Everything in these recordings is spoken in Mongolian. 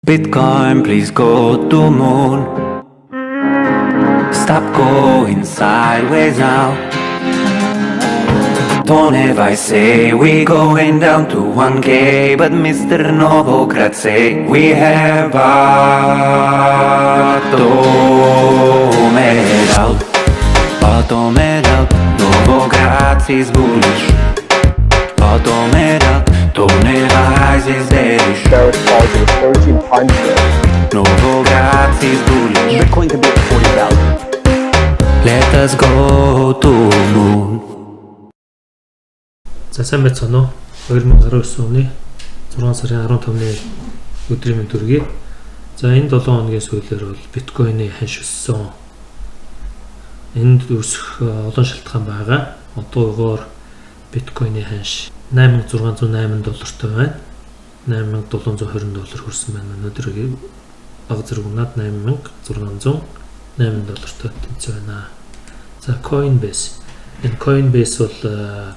Bitcoin, please go to moon. Stop going sideways now. Don't ever say we going down to 1K, but Mr. Novograd say we have bottomed out. Bottomed out. Novograd is bullish. Bottomed out. Don't ever rise is bearish. Barrett target is 13 times there. Novograd is bullish. Bitcoin could be at 40,000. Let us go to moon. За сайн байцгаана уу? 2019 оны 6 сарын 15-ны өдрийн мэнд төргий. За энэ 7 хоногийн сүүлээр бол биткойны ханш өссөн. Энд өсөх олон шалтгаан байгаа. Одоогоор биткойны ханш $8608 байна. $8720 хүрсэн байна. Өнөөдөр баг зэрэг унаад $8608 тэнцээ байна. За Coinbase. Энэ Coinbase бол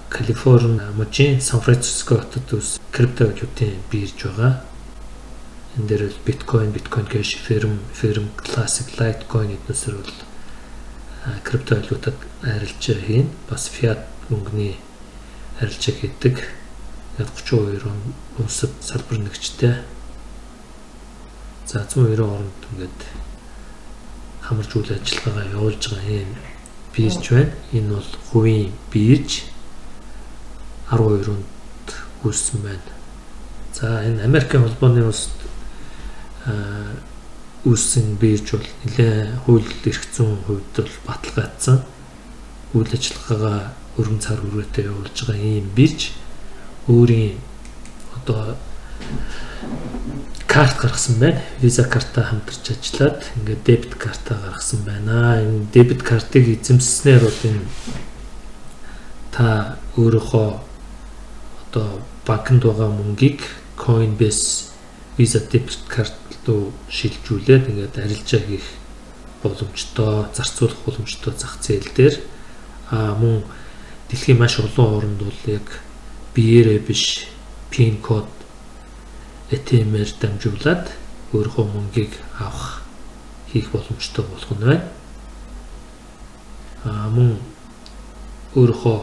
Калифорни мужийн Сан Франциско хотод крипто валютын бирж байгаа. Энэ дээр бол Bitcoin Cash, Ethereum, Classic, Litecoin эднээсээр бол крипто валютад арилжаа хийн. Бас fiat мөнгөний арилжаа хийдэг. 32 он улсад салбар нэгжтэй. За 190 оронд ингээд хамарч үйл ажиллагаагаа явуулж байгаа юм бирж байна. Энэ бол хувийн бирж 12 онд үүссэн байна. За энэ Америкийн холбооны улсад үүссэн бирж бол нэлээд хууль эрх зүйн хувьд бол баталгаажсан. Үйл ажиллагаагаа өргөн цар хүрээтэй явуулж байгаа ийм бирж өөрийн одоо карт гаргасан байна. Visa картаа хамтарч ажиллаад ингээд дебет картаа гаргасан байна. Энэ дебет картыг эзэмсснээр бол энэ та өөрийнхөө одоо банкнд байгаа мөнгийг Coinbase Visa дебет карт руу шилжүүлээд ингээд арилжаа хийх боломжтой, зарцуулах боломжтой зах зээл дээр мөн дэлхийн маш олон орнд бол яг биеэрээ биш пин код ATM-ээр дамжуулаад өөрийнхөө мөнгийг авах хийх боломжтой болох нь байна. Мөн өөрийнхөө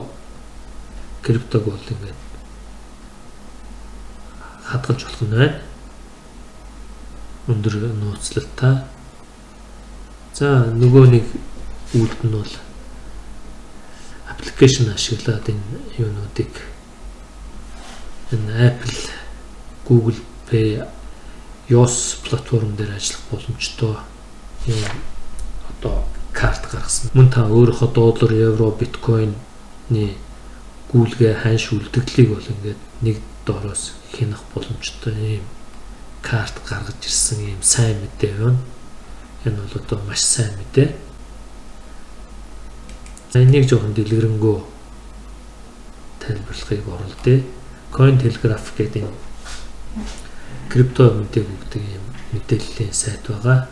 криптог бол ингээд хадгалж болох нь байна. Өндөр нууцлалтай. За нөгөө нэг үйлд нь бол аппликейшн ашиглаад энэ юунуудыг энэ Apple, Google Pay, iOS платформ дээр ажиллах боломжтой юм одоо карт гаргасан. Мөн та өөрийнхөө доллар, евро, биткойны гүйлгээ ханш үлдэгдлийг бол ингээд нэг доороос хянах боломжтой юм карт гаргаж ирсэн юм сайн мэдээ байна. Энэ бол одоо маш сайн мэдээ. За энийг жоохон дэлгэрэнгүй тайлбарлахыг оролдъё. Cointelegraph гэдэг крипто мэдээ өгдөг юм мэдээллийн сайт байгаа.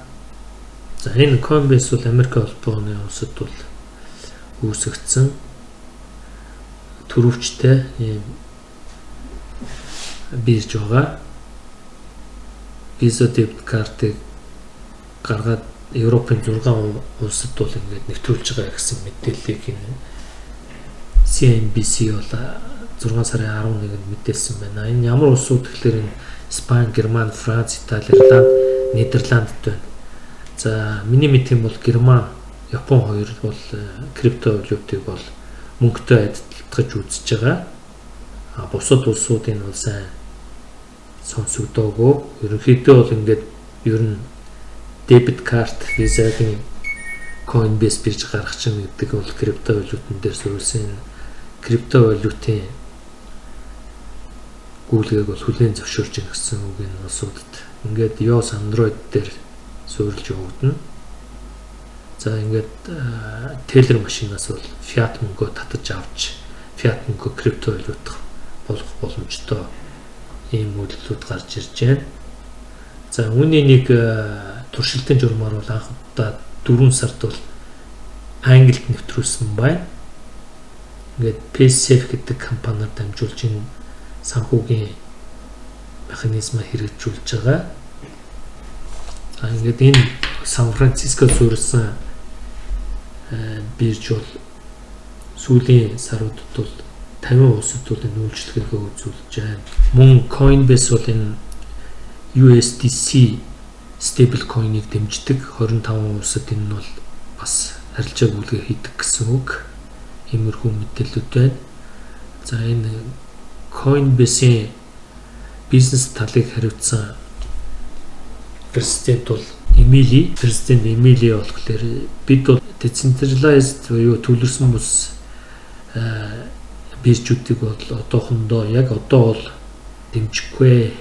За энэ Coinbase бол Америк холбооны улсад бол үүсгэгдсэн төрөвчтэй юм бирж байгаа. Visa debit картыг гаргаад Европын 6 улсад бол ингээд нэвтрүүлж байгаа гэсэн мэдээллийг CNBC бол 6 сарын 11-нд мэдээлсэн байна. Энэ ямар улсууд гэхээр энэ Испани, Герман, Франц, Итали, Ирланд, Нидерландд байна. За миний мэдхийн бол Герман, Япон хоёр бол крипто валютыг бол мөнгөтэй адилтгаж үзэж байгаа. Бусад улсуудын бол сайн сонсогдоогүй. Ерөнхийдөө бол ингээд ер нь дебет карт, визагийн Coinbase бирж гаргах чинь гэдэг бол крипто валютын дээр суурилсан крипто валютын гүйлгээг бол хүлээн зөвшөөрч гэсэн үг энэ улсуудад. Ингээд iOS, Android дээр суурилж явагдана. За ингээд Teller машинаас бол fiat мөнгөө татаж авч fiat мөнгөө крипто валютах болох боломжтой ийм үйлдэлүүд гарч ирж байна. За үүний нэг туршилтын журмаар бол анх удаа 4 сард бол Англид нэвтрүүлсэн байна. Ингээд PaySafe гэдэг компаниар дамжуулж энэ санхүүгийн механизмаа хэрэгжүүлж байгаа. За ингээд энэ Сан Францискод суурилсан бирж бол сүүлийн саруудад бол 50 улсад бол энэ үйлчлэгээ үзүүлж байна. Мөн Coinbase бол энэ USDC stable coin-ыг дэмждэг 25 улсад энэ нь бол бас арилжааг үлгээ хийдэг гэсэн үг. Иймэрхүү мэдээлэлүүд байна. За энэ Coinbase-ийн бизнес талыг хариуцсан президент бол президент Эмили болохоор бид бол decentralized буюу төлөрсөн бус биржүүдийг бол одоохондоо яг одоо бол дэмжихгүй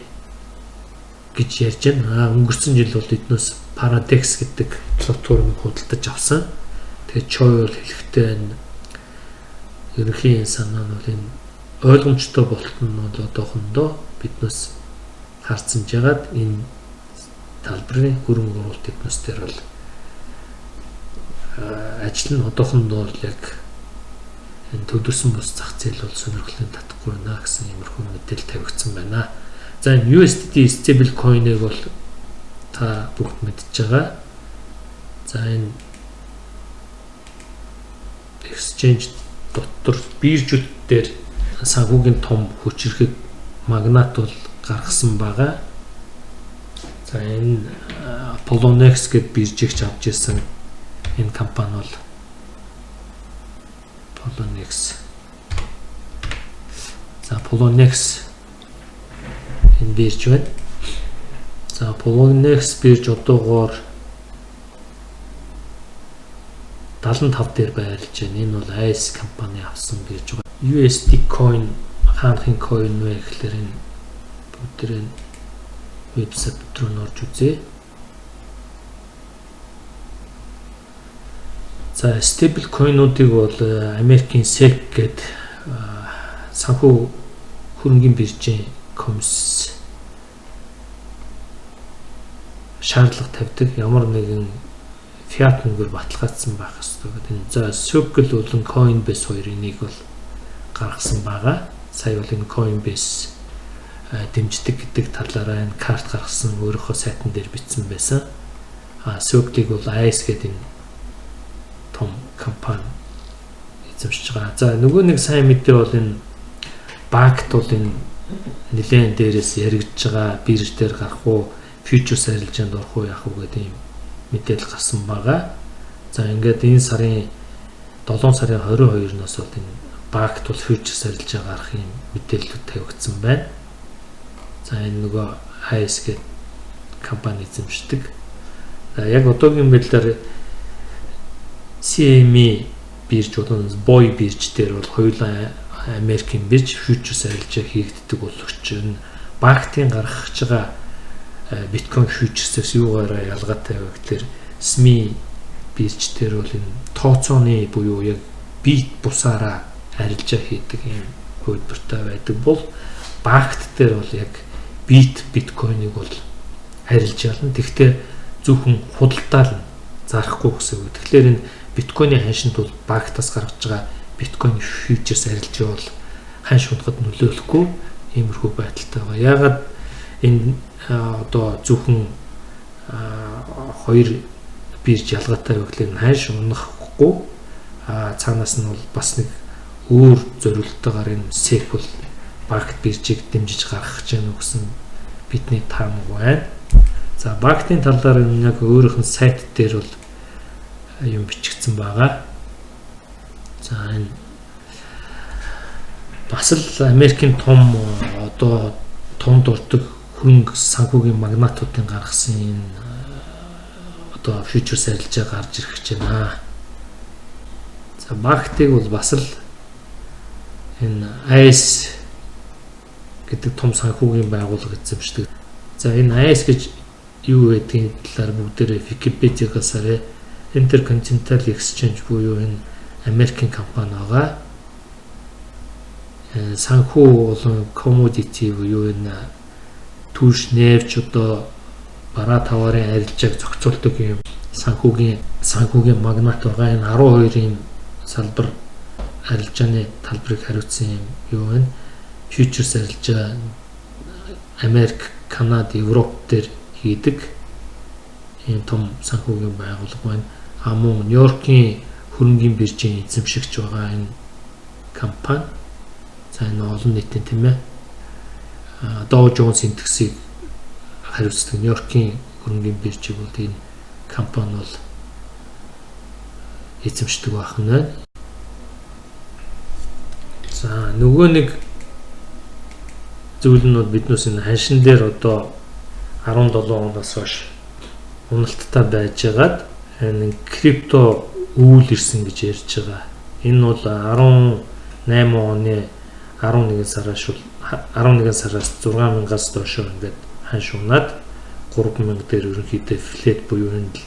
гэж ярьж байна. Өнгөрсөн жил бол эднээс Paradex гэдэг платформыг худалдаж авсан. Тэгээд Choi бол хэлэхдээ энэ ерөнхий санаа нь бол энэ ойлгомжтой болтол нь бол одоохондоо биднээс харцсан жагаад энэ талбарын хөрөнгө оруулалт эднээс дээр бол ажил нь одоохондоо л яг энэ төлөрсөн бус зах зээл бол сонирхлын татахгүй байна гэсэн иймэрхүү мэдээлэл тавигдсан байна. За энэ USDT stable coin-ыг бол та бүгд мэдж байгаа. За энэ exchange дотор биржүүд дээр санхүүгийн том хүчирхэг магнат бол гаргасан байгаа. За энэ Poloniex гэдэг биржийг авч ирсэн энэ компани бол Poloniex. За Poloniex энэ бирж байна. За Poloniex бирж одоогоор 75 дээр байрлаж байна. Энэ бол ICE компани авсан бирж байгаа. USD coin хаанхын coin вэ гэхээр энэ бүгдээр вебсайт руу норж үзье. За stable coin-уудыг бол Америкийн SEC гэдэг санхүү хөрөнгөний биржийн комисс шаардлага тавьдаг. Ямар нэгэн fiat мөнгөөр баталгаажсан байх ёстой гэдэг. За Circle болон Coinbase хоёрын нэг бол гаргасан байгаа. Сая бол энэ Coinbase дэмждэг гэдэг талаараа энэ карт гаргасан өөрийнхөө сайтн дээр бичсэн байсан. Circle-ийг бол ICE гэдэг энэ том компани эзэмшиж байгаа. За нөгөө нэг сайн мэдээ бол энэ Bakkt бол энэ нэлээд дээрээс яригдж байгаа бирж дээр гарах уу, futures арилжаанд орох уу яах уу гэдэг юм мэдээлэл гарсан байгаа. За ингээд энэ сарын 7 сарын 22-наас бол энэ Bakkt бол futures арилжаа гарах юм мэдээлэлүүд тавигдсан байна. За энэ нөгөө ICE гэдэг компани эзэмшдэг. За яг одоогийн байдлаар CME бирж болон BOY бирж дээр бол хоёулаа Америкийн бирж futures арилжаа хийгддэг боловч энэ Bakkt-ийн гаргаж байгаа биткойн futures-с юугаараа ялгаатай вэ гэхээр SME бирж дээр бол энэ тооцооны буюу яг бит бусаараа арилжаа хийдэг юм хөлбөртэй байдаг бол Bakkt дээр бол яг бит биткойныг бол арилжаална. Тэгвэл зөвхөн худалдаал нь зарахгүй гэсэн үг. Тэгэхээр энэ биткойны ханшинд бол Bakkt-аас гаргаж байгаа биткойн futures арилжаа бол ханш унахад нөлөөлөхгүй иймэрхүү байдалтай байгаа. Яагаад энэ одоо зөвхөн хоёр бирж ялгаатай вэ гэхээр ханш унахгүй цаанаас нь бол бас нэг өөр зорилттойгоор энэ SEC бол Bakkt биржийг дэмжиж гаргах гэж байна гэсэн бидний таамаг байна. За Bakkt-ийн талаар яг өөрийнх нь сайт дээр бол юм бичигдсэн байгаа. За энэ бас л Америкийн том одоо тунд урдаг хөрөнгө санхүүгийн магнатуудын гаргасан энэ одоо futures арилжаа гарч ирэх гэж байна. За Bakkt-ыг бол бас л энэ ICE гэдэг том санхүүгийн байгууллага эзэмшдэг. За энэ ICE гэж юу гэдгийг талаар бүгдээрээ Wikipedia-гаас харъя. Intercontinental Exchange буюу энэ Америкийн компани байгаа. Санхүү болон commodity буюу энэ түүш нефть одоо бараа товарын арилжааг зохицуулдаг юм санхүүгийн магнат байгаа. Энэ 12-ийн салбар арилжааны талбарыг хариуцсан юм юу вэ? Futures арилжаа Америк, Канада, Европ дээр хийдэг. ийм том санхүүгийн байгууллага байна. Мөн Нью-Йоркийн хөрөнгөний биржийн эзэмшигч байгаа энэ компани. За энэ олон нийтийн тийм ээ Dow Jones индексийг хариуцдаг Нью-Йоркийн хөрөнгөний биржийг бол энэ компани бол эзэмшдэг байх нь байна. За нөгөө нэг зүйл нь биднээс энэ ханшин дээр одоо 17 оноос хойш уналттай байжгаад энэ крипто үүл ирсэн гэж ярьж байгаа. Энэ бол 18 оны 11 сараас 6000-аас доошоо ингээд ханш унаад 3000 дээр ерөнхийдөө флет буюу энэ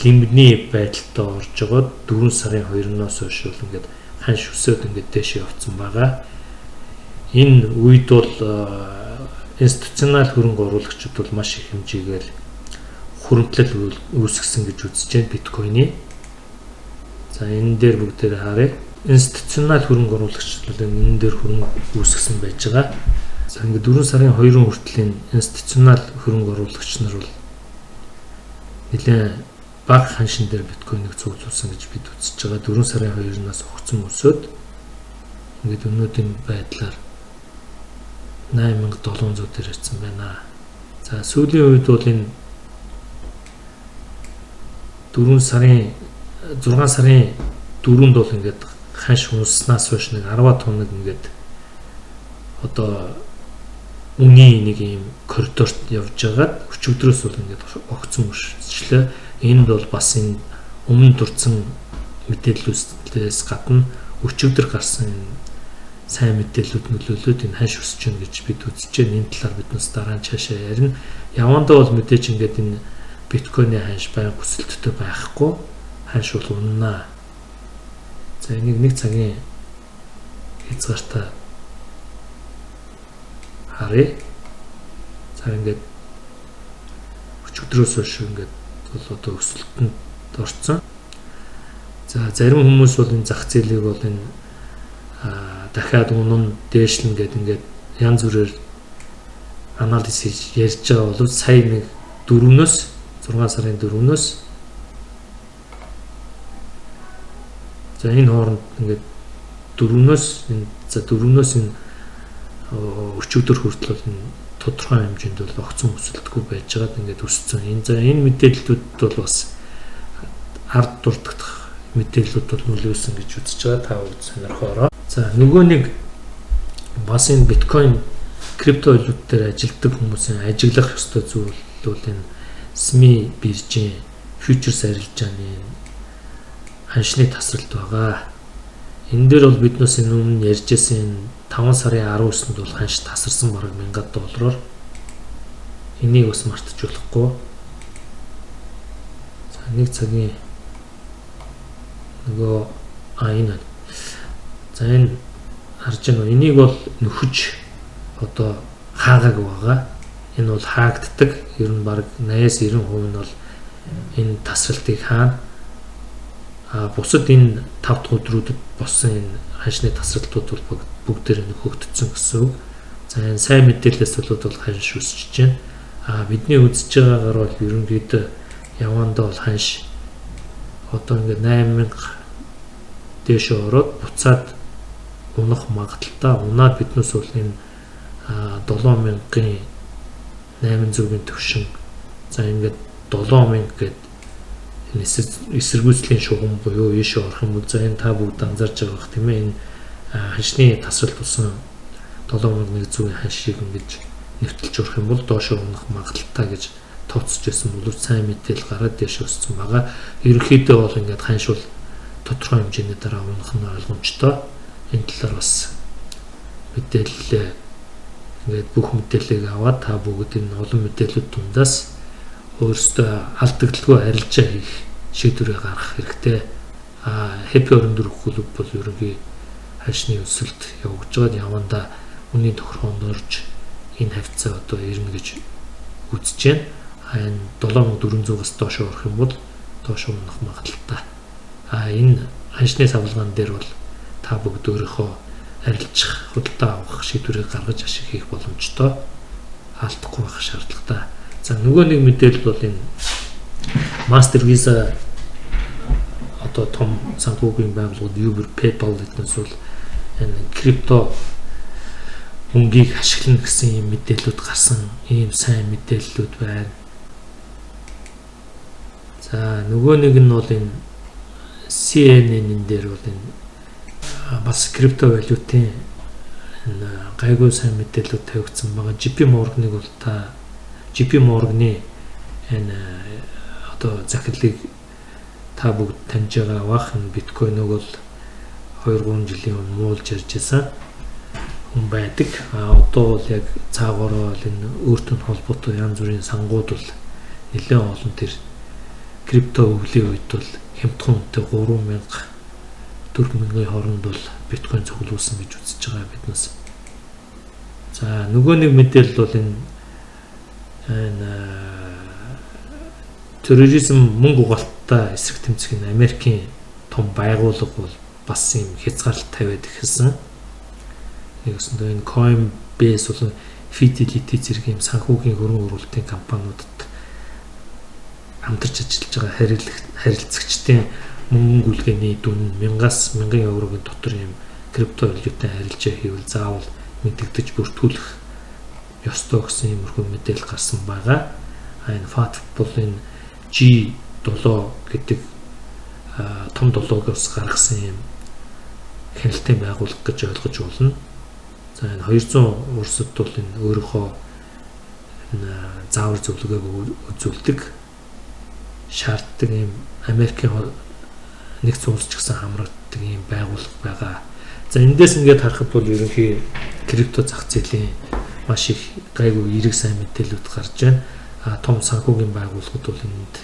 лимитний байдалтай орж байгаа 4 сарын 2-ноос хойш бол ингээд ханш өсөөд ингээд дэше явцсан байгаа. Энэ үед бол институционал хөрөнгө оруулагчид бол маш их хэмжээгээр хуримтлал үүсгэсэн гэж үзэж байна биткойны. За энэ дээр бүгдээр харъя. Институционал хөрөнгө оруулагчид бол энэ дээр хөрөнгө үүсгэсэн байж байгаа. За ингээд 4 сарын 2-ын хүртэл институционал хөрөнгө оруулагч нар бол нэлээд бага ханшин дээр биткойныг цуглуулсан гэж бид үзэж байгаа. 4 сарын 2-наас огцом өсөөд ингээд өнөөдрийн байдлаар 8700 дээр ирсэн байна. За сүүлийн үед бол энэ 6 сарын 4-нд бол ингээд ханш унснаас хойш нэг 10 тоног ингээд одоо үний нэг юм коридорт явж байгаад өчигдрөөс бол ингээд огцом өсчлээ. Энд бол бас энэ өмнө дурдсан мэдээллүүдээс гадна өчигдөр гарсан сайн мэдээллүүд нөлөөлөд энэ ханш өсөж байна гэж бид үзэж байна. Энэ талаар биднээс дараа нь цаашаа ярина. Явандаа бол мэдээж ингээд энэ биткойны ханш байнга өсөлттэй байхгүй. Ханш бол уннаа. За энийг нэг цагийн хязгаартай харъя. За ингээд өчигдрөөс хойш ингээд бол одоо өсөлтөнд орсон. За зарим хүмүүс бол энэ зах зээлийг бол энэ дахиад унан дээшлэн гэдэг ингээд янз бүрээр анализ хийж ярьж байгаа бол сая нэг 4-өөс 6 сарын 4-өөс за энэ хооронд ингээд 4-өөс энэ өчигдөр хүртэл бол энэ тодорхой хэмжээнд бол огцом өсөлтгүй байж байгаад ингээд өссөн. Энэ мэдээллүүд бол бас ард дурдах мэдээллүүд бол нөлөөлсөн гэж үзэж байгаа. Та бүгд сонирхоорой. За нөгөө нэг бас энэ биткойн крипто валют дээр ажилладаг хүмүүсийн ажиглах ёстой зүйл бол энэ SME биржийн фьючерс арилжааны ханшны тасралт байгаа. Энэ дээр бол биднээс энэ өмнө ярьжсэн 5 сарын 19-нд бол ханш тасарсан бараг $1000. Энийг бас мартаж болохгүй. За нэг цагийн нөгөө энэ. За энэ харж байна. Энийг бол нөхөж одоо хаагааг байгаа. Энэ бол хаагддаг. Ер нь бараг 80-90% нь бол энэ тасралтыг хаана. Бусад энэ 5 дахь өдрүүдэд болсон энэ ханшны тасралтууд бол бүгдээр нөхөгдсөн гэсэн үг. За энэ сайн мэдээлэлээс бол ханш өсөж байна. Бидний үзэж байгаагаар бол ерөнхийдөө явандаа бол ханш одоо ингээд 8000 дээш ороод буцаад унах магадaltaй. Унаад биднээс бол энэ 7800-ийн төвшин. За ингээд 7000 гэдэг энэ эсэргүүцлийн шугам буюу ийшээ орох юм бол за энэ та бүгд анзаарч байгаа бох тийм ээ. Энэ ханшны тасралт болсон 7100-ийн ханшийг ингэж нэвтэлж орох юм бол доошоо унах магадaltaй гэж тооцож байсан бол сайн мэдээлэл гараад дэш өссөн байгаа. Ерөнхийдөө бол ингээд ханш бол тодорхой хэмжээний дараа унах нь ойлгомжтой. Энэ талаар бас мэдээлэл ингээд бүх мэдээллийг аваад та бүгд энэ олон мэдээлэлүүд дундаас өөрсдөө алдагдaltaгүй арилжаа хийх шийдвэрээ гаргах хэрэгтэй. Happy 24 клуб бол ерөнхий ханшны өсөлт явагдаж байгаад явандаа үнийн тохиргоонд орж энэ хавцаа одоо ирнэ гэж үзэж байна. Энэ 7400-аас доош орох юм бол доош унах магадaltaй. Энэ ханшны савлгаан дээр бол та бүгд өөрийнхөө арилжах, худалдаа авах шийдвэрийг гаргаж ашиг хийх боломжтой. Алдахгүй байх шаардлагатай. За нөгөө нэг мэдээлэл бол энэ Master Visa одоо том санхүүгийн байгууллагууд Uber, PayPal гэднээс бол энэ крипто мөнгийг ашиглана гэсэн юм мэдээлэлүүд гарсан, ийм сайн мэдээллүүд байна. За нөгөө нэг нь бол энэ CNN-ийн дээр бол энэ бас крипто валютын энэ гайгүй сайн мэдээлэлүүд тавигдсан байгаа. JP Morgan-ыг бол JP Morgan-ы энэ одоо захидлыг та бүгд таньж байгаа бах. Биткойныг бол 2-3 жилийн өмнө муулж ярьж байсан хүн байдаг. Одоо бол яг цаагаараа бол энэ өөртөө холбоотой янз бүрийн сангууд бол нэлээд олон тэр крипто өвлийн үед бол хямдхан үнэтэй 3,000-4,000-ийн хооронд бол биткойн цуглуулсан гэж үзэж байгаа биднээс. За нөгөө нэг мэдээлэл бол энэ терроризм мөнгө угаалттай эсрэг тэмцэх Америкийн том байгууллага бол бас юм хязгаарлалт тавиад эхэлсэн. Нэгсэндээ энэ Coinbase бол Fidelity зэрэг юм санхүүгийн хөрөнгө оруулалтын компаниудад хамтарч ажиллаж байгаа харилцагчдын мөнгө гүйлгээний дүн 1000 еврогийн дотор юм крипто валютын харилцаа хийвэл заавал мэдэгдэж бүртгүүлэх ёстой гэсэн иймэрхүү мэдээлэл гарсан байгаа. Энэ FATF бол энэ G7 гэдэг том долоогоос гаргасан юм хяналтын байгууллага гэж ойлгож болно. За энэ 200 улсад бол энэ өөрийнхөө заавар зөвлөгөөг үзүүлдэг, шаарддаг юм Америкийн нэгдсэн улс ч гэсэн хамрагддаг юм байгууллага байгаа. За эндээс ингээд харахад бол ерөнхий крипто зах зээлийн маш их гайгүй эерэг сайн мэдээлэлүүд гарч байна. Том санхүүгийн байгууллагууд бол энд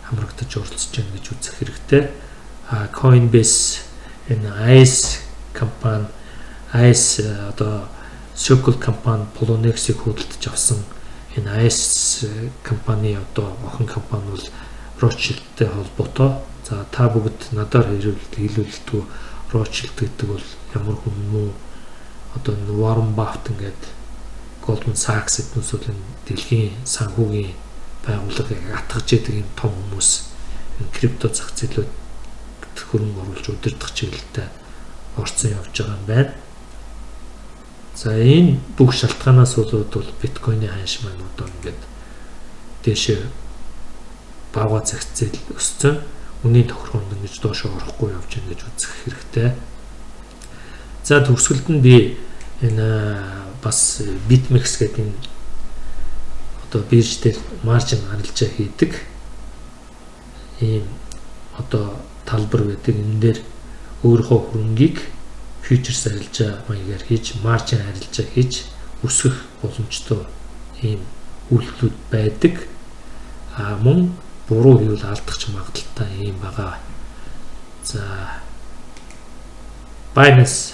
хамрагдаж оролцож байна гэж үзэх хэрэгтэй. Coinbase энэ ICE компани одоо Circle компани Poloniex-ийг худалдаж авсан энэ ICE компани одоо охин компани бол Rothschild-тэй холбоотой. За та бүгд надаар хэлүүлэлтгүй Rothschild гэдэг бол ямар хүн мүү одоо Warren Buffett ингээд Goldman Sachs гэднээс бол энэ дэлхийн санхүүгийн байгууллагыг атгаж яадаг юм том хүмүүс энэ крипто зах зээлүүд хөрөнгө оруулж удирдах чиглэлтэй орцсон явж байгаа юм байна. За энэ бүх шалтгаанаас бол биткойны ханш маань одоо ингээд дэше бага зах зээл өссөн. Үнийн тохироонд ингэж доошо орохгүй явж байгаа гэж үзэх хэрэгтэй. За төгсгөлд нь би энэ бас BitMEX гэдэг энэ одоо бирж дээр маржин арилжаа хийдэг ийм одоо талбар байдаг. Энэ дээр өөрийнхөө хөрөнгийг фьючерс арилжаа маягаар хийж, маржин арилжаа хийж өсгөх боломжтой ийм үйлдэлүүд байдаг. Мөн буруу хийвэл алдах магадaltaй ийм байгаа. За Binance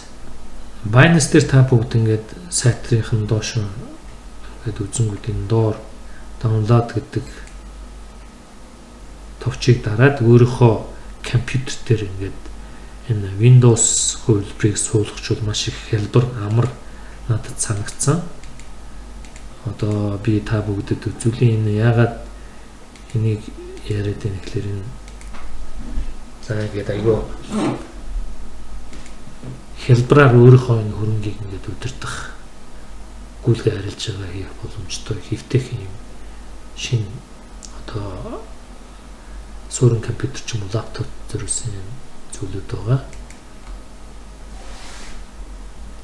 дээр та бүгд ингээд сайтрын доош ингээд үзэнгүүдийн доор download гэдэг товчийг дараад өөрийнхөө компьютер дээр ингээд энэ Windows хувилбарыг суулгачвал маш их хялбар, амар надад санагдсан. Одоо би та бүгдэд үзүүлээ энэ яагаад энийг яриад байна гэхээр энэ за ингээд айгүй хялбараар өөрийнхөө энэ хөрөнгийг ингээд удирдах гүйлгээ арилж байгаа хийх боломжтой хэвтэх юм шинэ одоо суурин компьютер ч юм уу лаптоп зэрэгсэн зүйлүүд байгаа.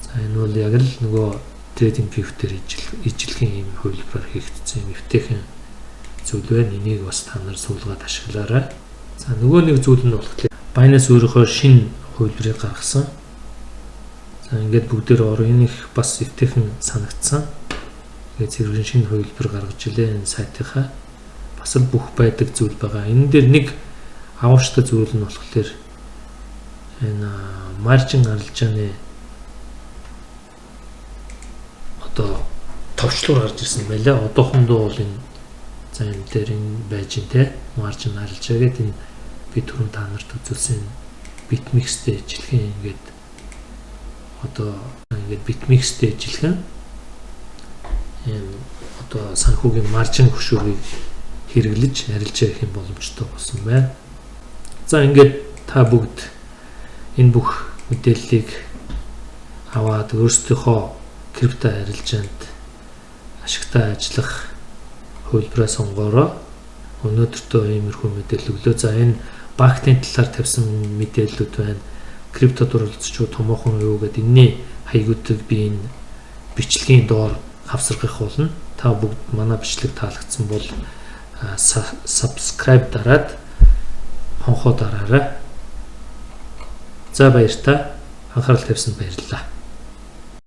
За энэ бол яг л нөгөө trading view дээр ижлэхэн юм хувилбараар хийгдсэн юм хэвтэйхэн зүйл байна. Энийг бас та нар суулгаад ашиглаарай. За нөгөө нэг зүйл нь болохоор Binance өөрийнхөө шинэ хувилбарыг гаргасан. За ингээд бүгдээр ороо энэ их бас хэвтэйхэн санагдсан. Тэгээд зэрэг шинэ хувилбар гаргаж илээ энэ сайтынхаа бас л бүх байдаг зүйл байгаа. Энэ дээр нэг авууштай зүйл нь болохоор энэ маржин арилжааны одоо товчлуур гарч ирсэн байлаа. Одоохондоо бол энэ за энэ дээр энэ байж тэ маржин арилжаа гэдэг энэ би түрүүн та нарт үзүүлсэн BitMEX-тэй ижилхэн ингээд одоо ингээд BitMEX-тэй ижилхэн энэ одоо санхүүгийн маржин хөшөөрийг хэрэглэж арилжаа их юм боломжтой болсон байна. За ингээд та бүгд энэ бүх мэдээллийг аваад өөрсдийнхөө крипто арилжаанд ашигтай ажиллах хөлбрээ сонгороо. Өнөөдөртөө иймэрхүү мэдээлэл өглөө. За энэ банкны талаар тавьсан мэдээллүүд байна. Криптод оролцож томоохон юу гэдэг энэний хаягуудыг би энэ бичлэгийн доор авсаргах болно. Та бүгд манай бичлэг таалагдсан бол subscribe дараад хонхоо дараарай. За баяр та. Анхаарал тавьсанд баярлалаа.